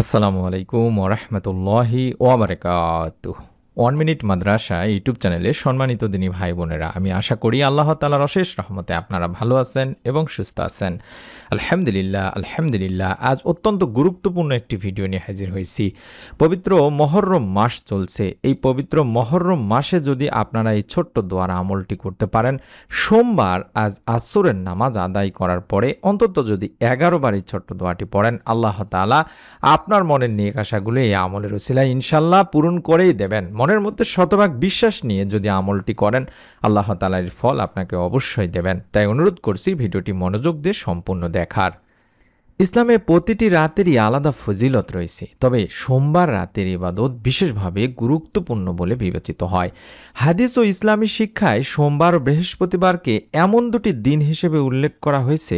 আসসালামু আলাইকুম ওরহমতুল্লাহি ওয়াবারাকাতুহ। 1 মিনিট মাদ্রাসা ইউটিউব চ্যানেলে সম্মানিত দিনী ভাই বোনেরা, আমি আশা করি আল্লাহ তাআলার অশেষ রহমতে আপনারা ভালো আছেন এবং সুস্থ আছেন। আলহামদুলিল্লাহ আলহামদুলিল্লাহ। আজ অত্যন্ত গুরুত্বপূর্ণ একটি ভিডিও নিয়ে হাজির হয়েছি। পবিত্র মহররম মাস চলছে। এই পবিত্র মহররম মাসে যদি আপনারা এই ছোট্ট দোয়ার আমলটি করতে পারেন, সোমবার আজ আসরের নামাজ আদায় করার পরে অন্তত যদি 11 বার এই ছোট্ট দোয়াটি পড়েন, আল্লাহ তাআলা আপনার মনের নেক আশাগুলো এই আমলের উসিলায় ইনশাল্লাহ পূরণ করেই দেবেন। মনের মধ্যে শতভাগ বিশ্বাস নিয়ে যদি আমলটি করেন, আল্লাহ তাআলা এর ফল আপনাকে অবশ্যই দেবেন। তাই অনুরোধ করছি ভিডিওটি মনোযোগ দিয়ে সম্পূর্ণ দেখার। ইসলামে প্রতিটি রাতেরই আলাদা ফজিলত রয়েছে, তবে সোমবার রাতের ইবাদত বিশেষভাবে গুরুত্বপূর্ণ বলে বিবেচিত হয়। হাদিস ও ইসলামী শিক্ষায় সোমবার ও বৃহস্পতিবারকে এমন দুটি দিন হিসেবে উল্লেখ করা হয়েছে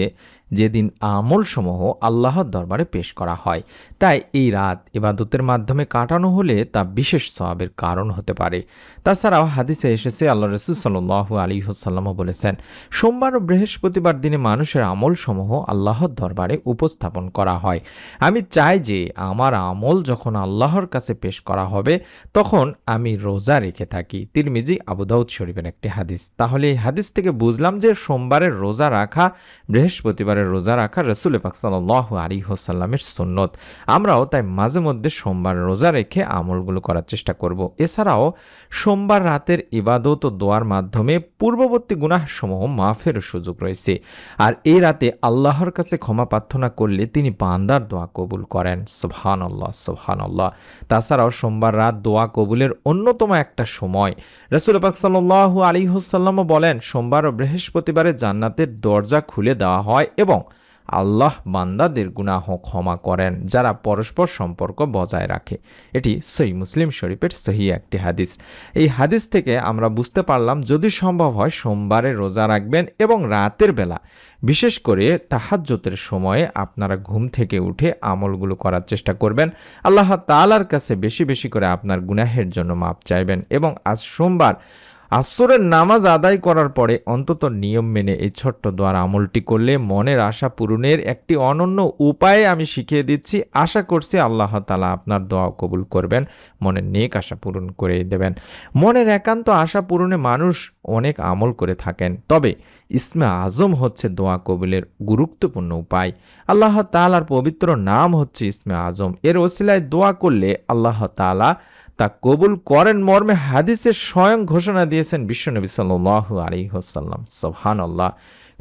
যেদিন আমলসমূহ আল্লাহর দরবারে পেশ করা হয়। তাই এই রাত ইবাদতের মাধ্যমে কাটানো হলে তা বিশেষ সওয়াবের কারণ হতে পারে। তাছাড়াও হাদিসে এসেছে, আল্লাহ রাসূল সাল্লাল্লাহু আলাইহি ওয়াসাল্লামও বলেছেন, সোমবার ও বৃহস্পতিবার দিনে মানুষের আমলসমূহ আল্লাহর দরবারে উপস্থাপন করা হয়। আমি চাই যে আমার আমল যখন আল্লাহর কাছে পেশ করা হবে তখন আমি রোজা রেখে থাকি। তিরমিজি, আবু দাউদ শরীফের একটি হাদিস। তাহলে এই হাদিস থেকে বুঝলাম যে সোমবারের রোজা রাখা, বৃহস্পতিবারের রোজা রাখা রাসূল পাক সাল্লাল্লাহু আলাইহি ওয়াসাল্লামের সুন্নত। আমরাও তাই মাঝে মধ্যে সোমবার রোজা রেখে আমলগুলো করার চেষ্টা করব। এছাড়াও সোমবার রাতের ইবাদত ও দোয়ার মাধ্যমে পূর্ববর্তী গুনাহসমূহ মাফের সুযোগ রয়েছে। আর এই রাতে আল্লাহর কাছে ক্ষমা প্রার্থনা করলে তিনি বান্দার দোয়া কবুল করেন। সুবহানাল্লাহ সুবহানাল্লাহ। তাছাড়াও সোমবার রাত দোয়া কবুলের অন্যতম একটা সময়। রাসূল পাক সাল্লাল্লাহু আলাইহি ওয়াসাল্লামও বলেন, সোমবার ও বৃহস্পতিবারে জান্নাতের দরজা খুলে দেওয়া হয় এবং আল্লাহ বান্দাদের গুনাহ ক্ষমা করেন যারা পরস্পর সম্পর্ক বজায় রাখে। এটি সহিহ মুসলিম শরীফের সহিহ একটি হাদিস। এই হাদিস থেকে আমরা বুঝতে পারলাম, যদি সম্ভব হয় সোমবারে রোজা রাখবেন এবং রাতের বেলা, বিশেষ করে তাহাজ্জুদের সময়ে আপনারা ঘুম থেকে উঠে আমলগুলো করার চেষ্টা করবেন। আল্লাহ তাআলার কাছে বেশি বেশি করে আপনার গুনাহের জন্য মাপ চাইবেন এবং আজ সোমবার আসরের নামাজ আদায় করার পরে অন্তত নিয়ম মেনে এই ছোট্ট দোয়ার আমলটি করলে মনের আশা পূরণের একটি অনন্য উপায় আমি শিখিয়ে দিচ্ছি। আশা করছি আল্লাহ তাআলা আপনার দোয়া কবুল করবেন, মনের নেক আশা পূরণ করে দেবেন। মনের একান্ত আশা পূরণে মানুষ অনেক আমল করে থাকেন, তবে ইসমে আজম হচ্ছে দোয়া কবুলের গুরুত্বপূর্ণ উপায়। আল্লাহ তাআলার পবিত্র নাম হচ্ছে ইসমে আজম। এর ওসিলায় দোয়া করলে আল্লাহ তাআলা তা কবুল করেন মর্মে হাদিসে স্বয়ং ঘোষণা দিয়েছেন বিশ্বনবী সাল্লাল্লাহু আলাইহি ওয়াসাল্লাম। সুবহানাল্লাহ।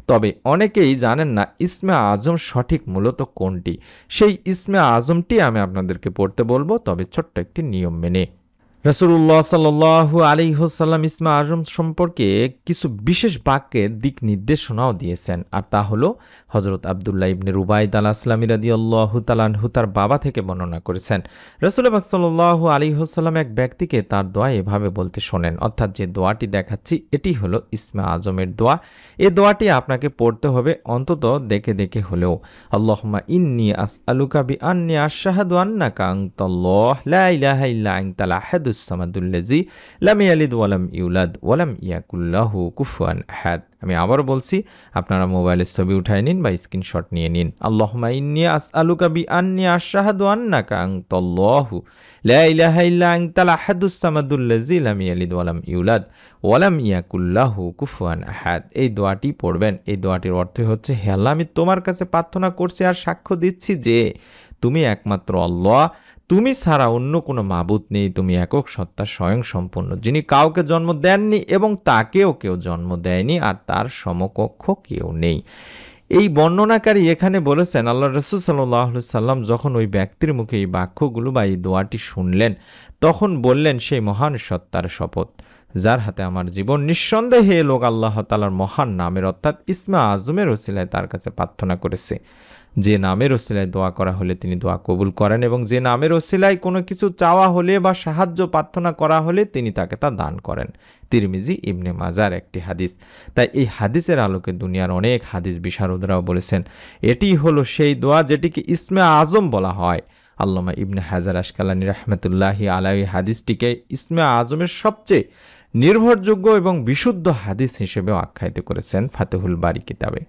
তবে অনেকেই জানেন না ইসমে আজম সঠিক মূলত কোনটি। সেই ইসমে আজমটি আমি আপনাদেরকে পড়তে বলবো, তবে ছোট্ট একটি নিয়ম মেনে। রাসূলুল্লাহ সাল্লাল্লাহু আলাইহি ওয়াসাল্লাম ইসমে আজম সম্পর্কে কিছু বিশেষ বাক্যের দিক নির্দেশনাও দিয়েছেন, আর তা হলো হযরত আব্দুল্লাহ ইবনে রুবাইদ আল আসলামী রাদিয়াল্লাহু তাআলা আনহু তার বাবা থেকে বর্ণনা করেছেন, রাসূল পাক সাল্লাল্লাহু আলাইহি ওয়াসাল্লাম এক ব্যক্তিকে তার দোয়া এভাবে বলতে শোনেন। অর্থাৎ যে দোয়াটি দেখাচ্ছি এটি হলো ইসমে আজমের দোয়া। এই দোয়াটি আপনাকে পড়তে হবে অন্তত দেখে দেখে হলেও। আল্লাহুম্মা ইন্নী আসআলুকা বিআন্নী আশহাদু আন্নাকা আনতাল্লাহ লা ইলাহা ইল্লা আনতাল আহাদ সামাদুল্লাযী লাম ইয়ালিদ ওয়া লাম ইউলাদ ওয়া লাম ইয়াকুল লাহু কুফুয়ান আহাদ। আমি আবারও বলছি, আপনারা মোবাইলের ছবি উঠায় নিন বা স্ক্রিনশট নিয়ে নিন। আল্লাহুম্মা ইন্নী আসআলুকা বিআন্নী আশহাদু আন্নাকা আনতাল্লাহু লা ইলাহা ইল্লা আনতাল আহাদুস সামাদুল্লাযী লাম ইয়ালিদ ওয়া লাম ইউলাদ ওয়া লাম ইয়াকুল লাহু কুফুয়ান আহাদ। এই দোয়াটি পড়বেন। এই দোয়াটির অর্থ হচ্ছে, হে আল্লাহ, আমি তোমার কাছে প্রার্থনা করছি আর সাক্ষ্য দিচ্ছি যে তুমি একমাত্র আল্লাহ, তুমি ছাড়া অন্য কোনো মাবুদ নেই, তুমি একক সত্তা স্বয়ং সম্পূর্ণ, যিনি কাউকে জন্ম দেননি এবং তাকেও কেউ জন্ম দেয়নি, আর তার সমকক্ষ কেউ নেই। এই বর্ণনাকারী এখানে বলেছেন, আল্লাহ রাসূল সাল্লাল্লাহু আলাইহি সাল্লাম যখন ওই ব্যক্তির মুখে এই বাক্যগুলো বা এই দোয়াটি শুনলেন, তখন বললেন, সেই মহান সত্তার শপথ যার হাতে আমার জীবন, নিঃসন্দেহে এ লোক আল্লাহ তাআলার মহান নামের অর্থাৎ ইসমে আজমের ওসিলায় তার কাছে প্রার্থনা করেছে। যে নামের ওসিলায় দোয়া করা হলে তিনি দোয়া কবুল করেন এবং যে নামের ওসিলায় কোনো কিছু চাওয়া হলে বা সাহায্য প্রার্থনা করা হলে তিনি তাকে তা দান করেন। তিরমিজি, ইবনে মাজার একটি হাদিস। তাই এই হাদিসের আলোকে দুনিয়ার অনেক হাদিস বিশারদরাও বলেছেন এটি হলো সেই দোয়া যেটিকে ইসমে আজম বলা হয়। আল্লামা ইবনে হাজার আসকালানী রাহমাতুল্লাহি আলাইহি হাদিসটিকে ইসমে আজমের সবচেয়ে নির্ভরযোগ্য এবং বিশুদ্ধ হাদিস হিসেবেও আখ্যায়িত করেছেন ফাতহুল বারী কিতাবে।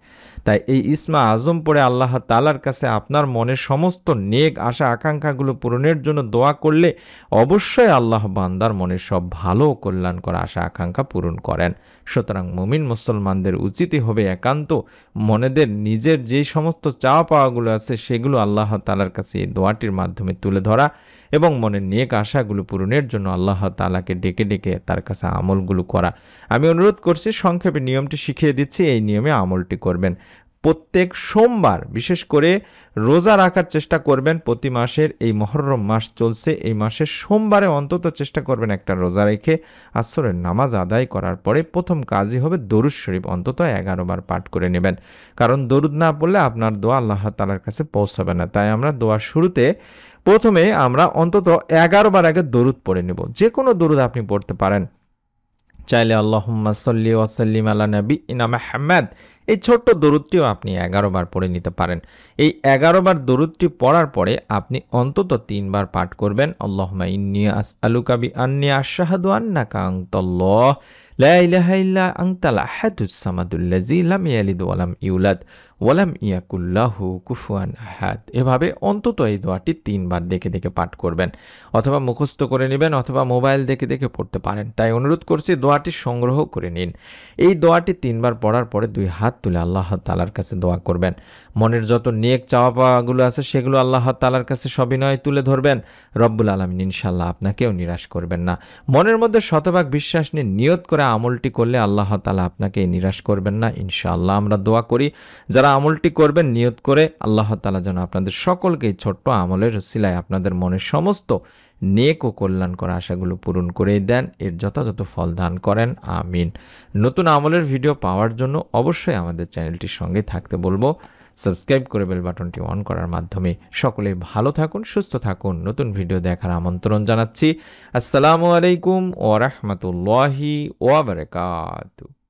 তাই এই ইসমা আজম পড়ে আল্লাহ তাআলার কাছে আপনার মনের সমস্ত নেক আশা আকাঙ্ক্ষাগুলো পূরণের জন্য দোয়া করলে অবশ্যই আল্লাহ বান্দার মনের সব ভালো ও কল্যাণকর আশা আকাঙ্ক্ষা পূরণ করেন। সুতরাং মুমিন মুসলমানদের উচিতই হবে একান্ত মনেদের নিজের যেই সমস্ত চাওয়া পাওয়াগুলো আছে সেগুলো আল্লাহ তাআলার কাছে এই দোয়াটির মাধ্যমে তুলে ধরা এবং মনের নেক আশাগুলো পূরণের জন্য আল্লাহ তাআলাকে ডেকে ডেকে তার কাছে আমলগুলো করা। আমি অনুরোধ করছি, সংক্ষেপে নিয়মটি শিখিয়ে দিচ্ছি, এই নিয়মে আমলটি করবেন। প্রত্যেক সোমবার বিশেষ করে রোজা রাখার চেষ্টা করবেন। প্রতি মাসের এই মুহররম মাস চলছে, এই মাসের সোমবারে অন্তত চেষ্টা করবেন একটা রোজা রেখে আসরের নামাজ আদায় করার পরে প্রথম কাজই হবে দরুদ শরীফ অন্তত 11 বার পাঠ করে নেবেন। কারণ দরুদ না পড়লে আপনার দোয়া আল্লাহ তাআলার কাছে পৌঁছাবে না। তাই আমরা দোয়ার শুরুতে প্রথমে আমরা অন্তত 11 বার আগে দরুদ পড়ে নেব। যে কোনো দরুদ আপনি পড়তে পারেন, চাইলে আল্লাহুম্মা সাল্লি ওয়া সাল্লিম আলা নাবিয়িনা মুহাম্মাদ এই ছোট্ট দরুদটিও আপনি 11 বার পড়ে নিতে পারেন। এই 11 বার দরুদটি পড়ার পরে আপনি অন্তত 3 বার পাঠ করবেন আল্লাহুম্মা ইন্নী আসআলুকা বিআন্নী আশহাদু আন্নাকা আনতাল্লাহ লা ইলাহা ইল্লা আনতাল আহাদুস সামাদুল্লাযী লাম ইয়ালিদ ওয়া লাম ইউলাদ ওয়া লাম ইয়াকুল লাহু কুফুয়ান আহাদ। এভাবে অন্তত এই দোয়াটি 3 বার দেখে দেখে পাঠ করবেন, অথবা মুখস্থ করে নেবেন, অথবা মোবাইল দেখে দেখে পড়তে পারেন। তাই অনুরোধ করছি দোয়াটি সংগ্রহ করে নিন। এই দোয়াটি 3 বার পড়ার পরে 2 হাত তুলে আল্লাহ তাআলার কাছে দোয়া করবেন। মনের যত নেক চাওয়া পাওয়াগুলো আছে সেগুলো আল্লাহ তাআলার কাছে সবিনয়ে তুলে ধরবেন। রব্বুল আলামিন ইনশাআল্লাহ আপনাকেও নিরাশ করবেন না। মনের মধ্যে শতভাগ বিশ্বাস নিয়ে নিয়ত করে আমলটি করলে আল্লাহ তাআলা আপনাকে নিরাশ করবেন না ইনশাআল্লাহ। আমরা দোয়া করি যারা আমলটি করবেন নিয়ত করে আল্লাহ তাআলা যেন আপনাদের সকলকে এই ছোট্ট আমলের উসিলায় আপনাদের মনের সমস্ত নেক ও কল্যাণকর আশাগুলো পূরণ করে দেন, এর যথাযথ ফল দান করেন, আমিন। নতুন আমলের ভিডিও পাওয়ার জন্য অবশ্যই আমাদের চ্যানেলটির সঙ্গে থাকতে বলবো। সাবস্ক্রাইব করে বেল বাটনটি অন করার মাধ্যমে সকলেই ভালো থাকুন, সুস্থ থাকুন। নতুন ভিডিও দেখার আমন্ত্রণ জানাচ্ছি। আসসালামু আলাইকুম ওয়া রাহমাতুল্লাহি ওয়া বারাকাতুহু।